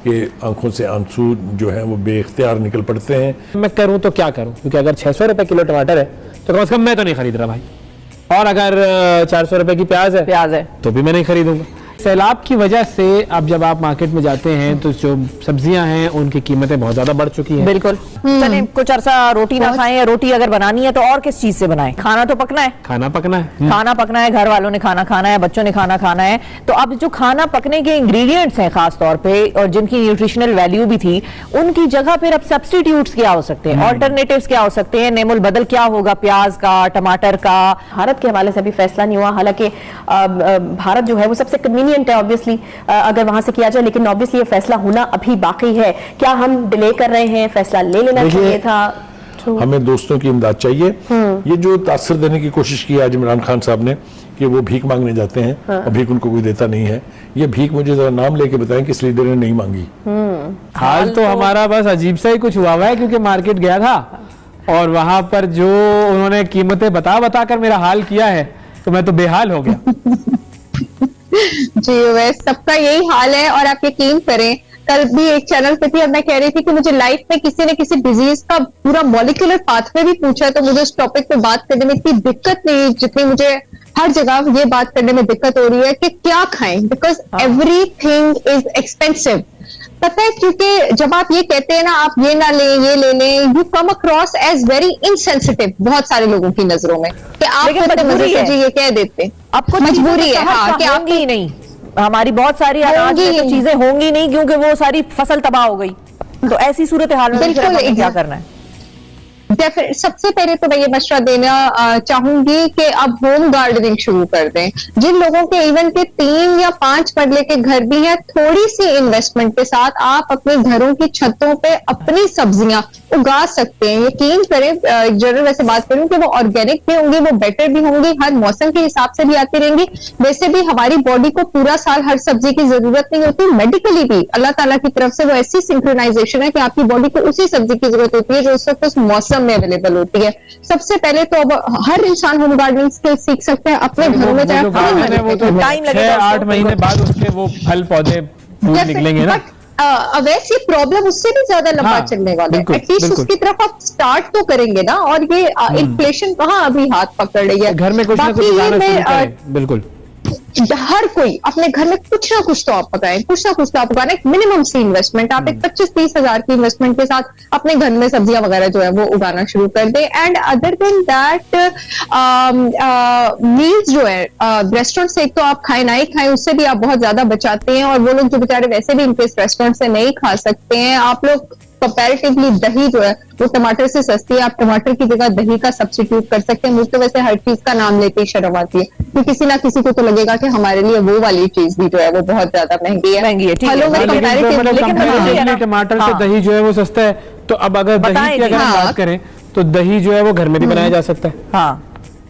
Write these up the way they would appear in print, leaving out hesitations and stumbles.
कि आंखों से आंसू जो है वो बेइख्तियार निकल पड़ते हैं। मैं करूं तो क्या करूं, क्योंकि अगर 600 रुपए किलो टमाटर है तो कम से कम मैं तो नहीं खरीद रहा भाई, और अगर 400 रुपए की प्याज है तो भी मैं नहीं खरीदूंगा। सैलाब की वजह से अब जब आप मार्केट में जाते हैं तो जो सब्जियां हैं उनकी कीमतें बहुत ज्यादा बढ़ चुकी हैं। बिल्कुल। चलिए कुछ अरसा रोटी ना खाएं, या रोटी अगर बनानी है तो और किस चीज से बनाएं? खाना तो पकना है, खाना पकना है, खाना पकना है, घर वालों ने खाना खाना है, बच्चों ने खाना खाना है। तो अब जो खाना पकने के इंग्रेडिएंट्स हैं खास तौर पे, और जिनकी न्यूट्रिशनल वैल्यू भी थी, उनकी जगह फिर अब सब्स्टिट्यूट्स क्या हो सकते हैं, ऑल्टरनेटिव्स क्या हो सकते हैं, नेमुल बदल क्या होगा प्याज का, टमाटर का? भारत के हवाले से अभी फैसला नहीं हुआ, हालांकि भारत जो है वो सबसे कन्वीनियंट है ऑब्वियसली अगर वहां से किया जाए, लेकिन ऑब्वियसली ये फैसला होना अभी बाकी है। क्या हम डिले कर रहे हैं? फैसला ले लेना चाहिए था। हमें दोस्तों की इमदाद चाहिए। ये जो तासर देने की कोशिश की आज इमरान खान साहब ने कि वो भीख मांगने जाते हैं और भीख उनको कोई देता नहीं है, ये भीख मुझे जरा नाम लेके बताएं किस लीडर ने नहीं मांगी। हाल तो हमारा बस अजीब सा ही कुछ हुआ है, क्योंकि मार्केट गया था और वहां पर जो उन्होंने कीमतें बता कर मेरा हाल किया है तो मैं तो बेहाल हो गया। जी वैसे सबका यही हाल है, और आप यकीन करें कल भी एक चैनल पे थी और मैं कह रही थी कि मुझे लाइफ में किसी ने किसी डिजीज का पूरा मॉलिक्यूलर पाथवे भी पूछा तो मुझे उस टॉपिक पे बात करने में इतनी दिक्कत नहीं जितनी मुझे हर जगह ये बात करने में दिक्कत हो रही है कि क्या खाएं, बिकॉज एवरीथिंग इज एक्सपेंसिव। पता है, क्योंकि जब आप ये कहते हैं ना आप ये ना लें ये ले लें, you come across as very insensitive बहुत सारे लोगों की नजरों में, कि आप ये कह देते हैं आपको मजबूरी है कि आपकी ही नहीं, हमारी बहुत सारी चीजें होंगी नहीं क्योंकि वो सारी फसल तबाह हो गई। तो ऐसी सूरत हाल में बिल्कुल क्या करना है? सबसे पहले तो मैं ये मशवरा देना चाहूंगी कि अब होम गार्डनिंग शुरू कर दें। जिन लोगों के इवन के 3 या 5 मरले के घर भी हैं, थोड़ी सी इन्वेस्टमेंट के साथ आप अपने घरों की छतों पे अपनी सब्जियां उगा सकते हैं। यकीन करें, जरूर वैसे बात करूं कि वो ऑर्गेनिक भी होंगी, वो बेटर भी होंगी, हर मौसम के हिसाब से भी आती रहेंगी। वैसे भी हमारी बॉडी को पूरा साल हर सब्जी की जरूरत नहीं होती, मेडिकली भी अल्लाह ताला की तरफ से वो ऐसी सिंक्रोनाइजेशन है कि आपकी बॉडी को उसी सब्जी की जरूरत होती है जो उस वक्त उस मौसम में अवेलेबल होती है। सबसे पहले तो अब हर इंसान होम गार्डनिंग स्किल सीख सकते हैं अपने घरों में, चाहे टाइम लगेगा 8 महीने बाद उसके वो फल पौधे निकलेंगे ना। वैसे प्रॉब्लम उससे भी ज्यादा लंबा चलने वाला है। एटलीस्ट उसकी तरफ आप स्टार्ट तो करेंगे ना। और ये इन्फ्लेशन कहाँ अभी हाथ पकड़ रही है, घर में कुछ ना कुछ बिल्कुल हर कोई अपने घर में कुछ ना कुछ तो आप पकाएं, कुछ ना कुछ तो आप उगाना। एक मिनिमम सी इन्वेस्टमेंट, आप एक 25-30 हजार की इन्वेस्टमेंट के साथ अपने घर में सब्जियां वगैरह जो है वो उगाना शुरू कर दें। And other than that meals जो है रेस्टोरेंट से एक तो आप खाएं ना ही खाएं, उससे भी आप बहुत ज्यादा बचाते हैं। और वो लोग जो बेचारे वैसे भी इनकेस रेस्टोरेंट से नहीं खा सकते हैं, आप लोग कंपैरेटिवली दही जो है वो टमाटर से सस्ती है, आप टमाटर की जगह दही का सब्स्टिट्यूट कर सकते हैं। मुझे तो वैसे हर चीज का नाम लेते ही शर्म आती है कि किसी ना किसी को तो लगेगा कि हमारे लिए वो वाली चीज भी जो है वो बहुत ज्यादा महंगी है। फलों में कंपैरेटिवली टमाटर से दही जो है वो सस्ता है। तो अब अगर दही की अगर हम बात करें तो दही जो है वो घर में भी बनाया जा सकता है। हाँ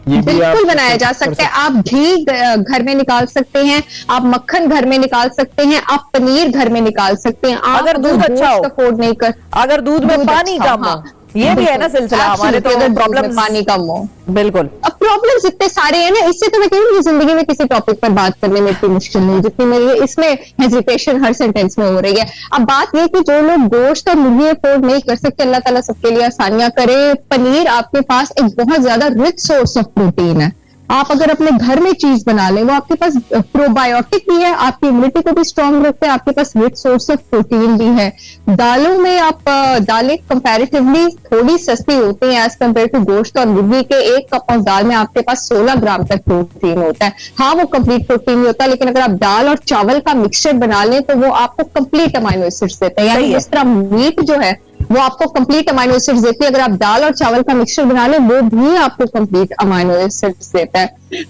बिल्कुल बनाया जा सकता है। आप घी घर में निकाल सकते हैं, आप मक्खन घर में निकाल सकते हैं, आप पनीर घर में निकाल सकते हैं। अगर दूध अच्छा हो, अफोर्ड नहीं कर, अगर दूध में पानी कम हो, ये भी है ना सिलसिला हमारे। तो प्रॉब्लम पानी कम हो, बिल्कुल। अब प्रॉब्लम्स इतने सारे हैं ना, इससे तो मैं कह रही हूँ जिंदगी में किसी टॉपिक पर बात करने में इतनी मुश्किल नहीं जितनी मेरी इसमें हेजिटेशन हर सेंटेंस में हो रही है। अब बात ये कि जो लोग गोश्त और मुर्गी अफोर्ड नहीं कर सकते, अल्लाह ताला सबके लिए आसानियां करे। पनीर आपके पास एक बहुत ज्यादा रिच सोर्स ऑफ प्रोटीन है। आप अगर अपने घर में चीज बना लें, वो आपके पास प्रोबायोटिक भी है, आपकी इम्यूनिटी को भी स्ट्रांग रखते हैं, आपके पास रिच सोर्स ऑफ प्रोटीन भी है। दालों में आप दालें कंपैरेटिवली थोड़ी सस्ती होती हैं एज कम्पेयर टू गोश्त और मुर्गी के। 1 कप ऑफ दाल में आपके पास 16 ग्राम तक प्रोटीन होता है। हाँ वो कंप्लीट प्रोटीन नहीं होता, लेकिन अगर आप दाल और चावल का मिक्सचर बना लें तो वो आपको कंप्लीट अमाइनो एसिड्स देते हैं। यानी जिस तरह मीट जो है वो आपको कंप्लीट अमाइनो एसिड्स देती है, अगर आप दाल और चावल का मिक्सचर बना लें वो भी आपको कंप्लीट अमाइनो एसिड्स देता है।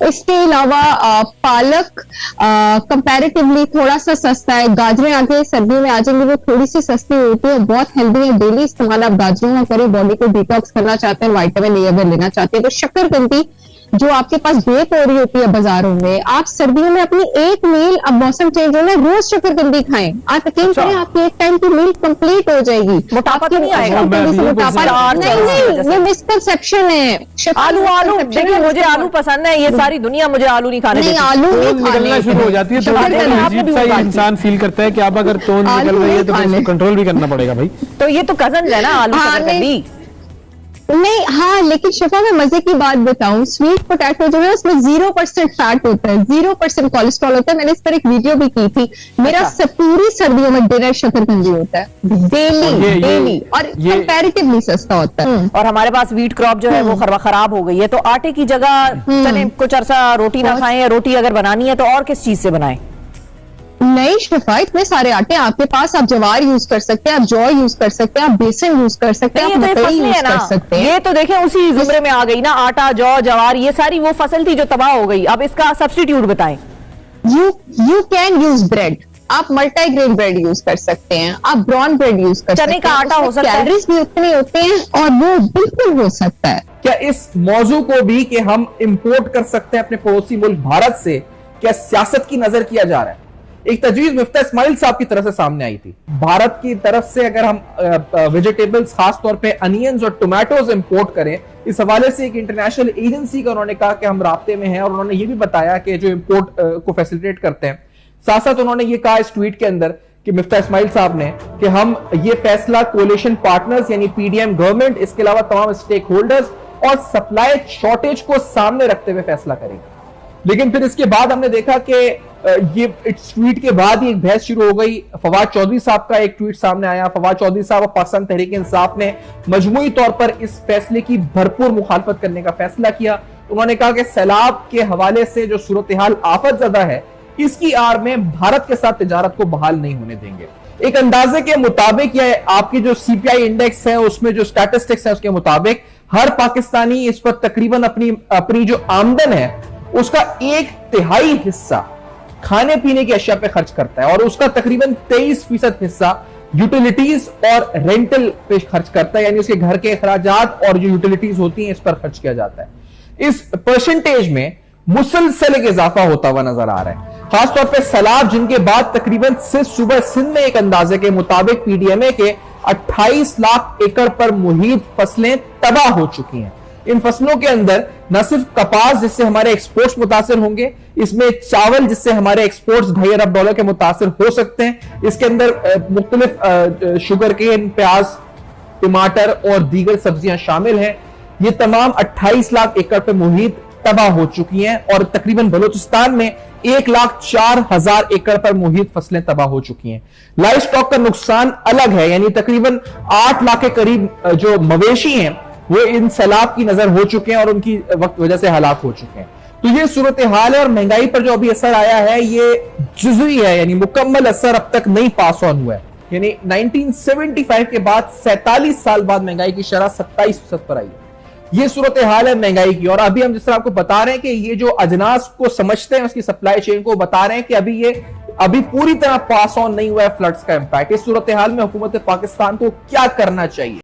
इसके अलावा पालक कंपैरेटिवली थोड़ा सा सस्ता है। गाजरें आगे सर्दियों में आ जाएंगी, वो थोड़ी सी सस्ती होती है, बहुत हेल्दी है। डेली इस्तेमाल आप गाजरों का करें, बॉडी को डिटॉक्स करना चाहते हैं, विटामिन ए अगर लेना चाहते हैं तो। शकरकंदी जो आपके पास बेक हो रही होती है बाजारों में, आप सर्दियों में अपनी एक मील, अब मौसम चेंज होना है, रोज शकरकंदी खाएं। आप यकीन करें आपकी एक टाइम की मील कंप्लीट हो जाएगी। मोटापा तो नहीं आएगा? नहीं, ये मिसकंसेप्शन है। आलू आलू देखिए, मुझे आलू पसंद है, ये सारी दुनिया मुझे आलू नहीं खाने नहीं, देती। आलू नहीं निकलना खाने। शुरू हो जाती है, थोड़ा अजीब सा ही इंसान फील करता है कि अब अगर तोन निकल रही है तो उसको कंट्रोल भी करना पड़ेगा भाई। तो ये तो कजन है ना, आलू शकरकंदी। नहीं, हाँ, लेकिन शिफा मैं मजे की बात बताऊं, स्वीट पोटैटो जो है उसमें 0% फैट होता है, 0% कोलेस्ट्रॉल होता है। मैंने इस पर एक वीडियो भी की थी। मेरा पूरी सर्दियों में डिनर शकरकंदी होता है, डेली और कंपैरेटिवली सस्ता होता है। और हमारे पास व्हीट क्रॉप जो है वो खराब हो गई है, तो आटे की जगह चने कुछ अरसा रोटी ना खाएं, या रोटी अगर बनानी है तो और किस चीज से बनाएं? नहीं शिफा, इतने सारे आटे आपके पास, आप जवार यूज कर सकते हैं, आप जौ यूज कर सकते हैं, आप बेसन यूज कर सकते हैं, आप मकई यूज कर सकते हैं। ये तो देखें उसी जुमरे में आ गई ना, आटा जौ जवार, ये सारी वो फसल थी जो तबाह हो गई। अब इसका सब्स्टिट्यूट बताएं। यू कैन यूज ब्रेड, आप मल्टीग्रेन ब्रेड यूज कर सकते हैं, आप ब्राउन ब्रेड यूज कर सकते हैं। चने का आटा हो सकता है, कैलोरीज भी उतने होते हैं और वो बिल्कुल हो सकता है। क्या इस मौजू को भी कि हम इंपोर्ट कर सकते हैं अपने पड़ोसी मुल्क भारत से, क्या सियासत की नजर किया जा रहा है? एक तजवीज मिफ्ता इस्माइल साहब की तरफ से सामने आई थी। भारत की तरफ से अगर हम वेजिटेबल्स, खास तौर पे अनियंस और टोमेटोज इंपोर्ट करें, इस हवाले से एक इंटरनेशनल एजेंसी का उन्होंने कहा कि हम राब्ते में हैं, और उन्होंने ये भी बताया कि जो इंपोर्ट को फैसिलिटेट करते हैं, साथ साथ उन्होंने ये कहा इस ट्वीट के अंदर कि मिफ्ता इस्माइल साहब ने कि हम ये फैसला कोलिशन पार्टनर्स यानी पीडीएम गवर्नमेंट, इसके अलावा तमाम स्टेक होल्डर्स और सप्लाई शॉर्टेज को सामने रखते हुए फैसला करेंगे। लेकिन फिर इसके बाद हमने देखा कि ये इस ट्वीट के बाद ही एक बहस शुरू हो गई। फवाद चौधरी साहब का एक ट्वीट सामने आया। फवाद चौधरी साहब और पाकिस्तान तहरीक इंसाफ ने मजमूई तौर पर इस फैसले की भरपूर मुखालफत करने का फैसला किया। उन्होंने कहा कि सैलाब के हवाले से जो सूरत हाल आफत ज़दा है, इसकी आड़ में भारत के साथ तिजारत को बहाल नहीं होने देंगे। एक अंदाजे के मुताबिक या आपकी जो सीपीआई इंडेक्स है उसमें जो स्टैटिस्टिक्स है उसके मुताबिक हर पाकिस्तानी इस पर तकरीबन अपनी जो आमदन है उसका 1/3 हिस्सा खाने पीने की अशिया पे खर्च करता है, और उसका तकरीबन 23% हिस्सा यूटिलिटीज और रेंटल पे खर्च करता है, यानी उसके घर के अखराजात और जो यूटिलिटीज होती हैं इस पर खर्च किया जाता है। इस परसेंटेज में मुसलसल एक इजाफा होता हुआ नजर आ रहा है, खासतौर पर सैलाब, जिनके बाद तकरीबन सुबह सिंध में एक अंदाजे के मुताबिक पीडीएमए के 28 लाख एकड़ पर मुहीत फसलें तबाह हो चुकी हैं। इन फसलों के अंदर न सिर्फ कपास जिससे हमारे एक्सपोर्ट्स मुतासिर होंगे, इसमें चावल जिससे हमारे एक्सपोर्ट्स $2.5 अरब के मुतासिर हो सकते हैं, इसके अंदर मुख्तलिफ शुगर केन, प्याज, टमाटर और दीगर सब्जियां शामिल हैं। ये तमाम 28 लाख एकड़ पर मुहीत तबाह हो चुकी हैं, और तकरीबन बलूचिस्तान में 1,04,000 एकड़ पर मुहीत फसलें तबाह हो चुकी हैं। लाइव स्टॉक का नुकसान अलग है, यानी तकरीबन 8 लाख के करीब जो मवेशी हैं वो इन सैलाब की नजर हो चुके हैं और उनकी वजह से हलाक हो चुके हैं। तो ये सूरत हाल है, और महंगाई पर जो अभी असर आया है ये जुज़वी है, यानी मुकम्मल असर अब तक नहीं पास ऑन हुआ है। यानी 1975 के बाद 47 साल बाद महंगाई की शरह 27% पर आई है। ये सूरत हाल है महंगाई की। और अभी हम जिस तरह आपको बता रहे हैं कि ये जो अजनास को समझते हैं उसकी सप्लाई चेन को बता रहे हैं कि अभी पूरी तरह पास ऑन नहीं हुआ है फ्लड्स का इंपैक्ट। इस सूरत हाल में हुकूमत पाकिस्तान को क्या करना चाहिए?